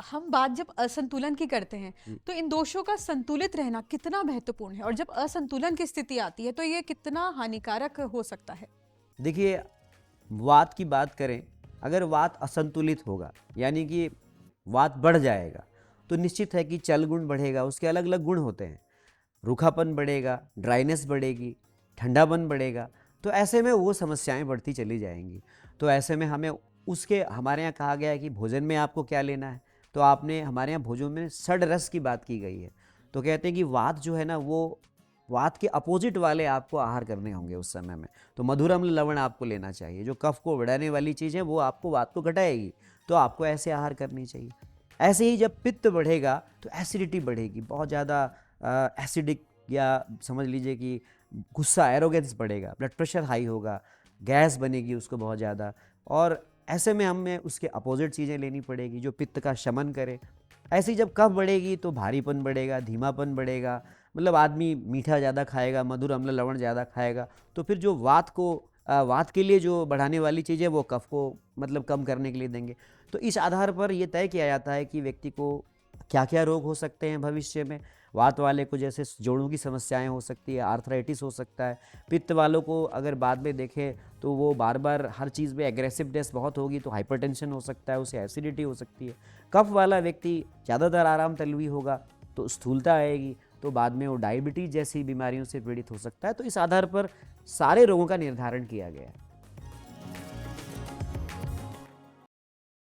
हम बात जब असंतुलन की करते हैं, जी। तो इन दोषों का संतुलित रहना कितना महत्वपूर्ण है और जब असंतुलन की स्थिति आती है तो ये कितना हानिकारक हो सकता है? देखिए, वात की बात करें, अगर वात असंतुलित होगा, यानी कि वात बढ़ जाएगा, तो निश्चित है कि चल गुण बढ़ेगा, उसके अलग-अलग गुण होते हैं। रूखापन बढ़ेगा, ड्राइनेस बढ़ेगी, ठंडापन बढ़ेगा, तो ऐसे में वो समस्याएँ बढ़ती चली जाएँगी। तो ऐसे में हमें उसके हमारे यहाँ कहा गया है कि भोजन में आपको क्या लेना है, तो आपने हमारे यहाँ भोजन में षड्रस की बात की गई है। तो कहते हैं कि वात जो है ना, वो वात के अपोज़िट वाले आपको आहार करने होंगे उस समय में। तो मधुर अम्ल लवण आपको लेना चाहिए, जो कफ को बढ़ाने वाली चीज़ है, वो आपको वात को घटाएगी, तो आपको ऐसे आहार करनी चाहिए। ऐसे ही जब पित्त बढ़ेगा, तो एसिडिटी बढ़ेगी, बहुत ज़्यादा एसिडिक या समझ लीजिए कि गुस्सा एरोगेंस बढ़ेगा, ब्लड प्रेशर हाई होगा, गैस बनेगी उसको बहुत ज़्यादा और ऐसे में हमें उसके अपोज़िट चीज़ें लेनी पड़ेगी जो पित्त का शमन करे। ऐसे ही जब कफ बढ़ेगी तो भारीपन बढ़ेगा, धीमापन बढ़ेगा, मतलब आदमी मीठा ज़्यादा खाएगा, मधुर अम्ल लवण ज़्यादा खाएगा, तो फिर जो वात के लिए जो बढ़ाने वाली चीज़ है वो कफ को मतलब कम करने के लिए देंगे। तो इस आधार पर ये तय किया जाता है कि व्यक्ति को क्या-क्या रोग हो सकते हैं भविष्य में। वात वाले को जैसे जोड़ों की समस्याएँ हो सकती है, आर्थराइटिस हो सकता है। पित्त वालों को अगर बाद में देखें तो वो बार-बार हर चीज़ में एग्रेसिवनेस बहुत होगी तो हाइपरटेंशन हो सकता है, उसे एसिडिटी हो सकती है। कफ वाला व्यक्ति ज़्यादातर आराम तलवी होगा तो स्थूलता आएगी, तो बाद में वो डायबिटीज़ जैसी बीमारियों से पीड़ित हो सकता है। तो इस आधार पर सारे रोगों का निर्धारण किया गया है।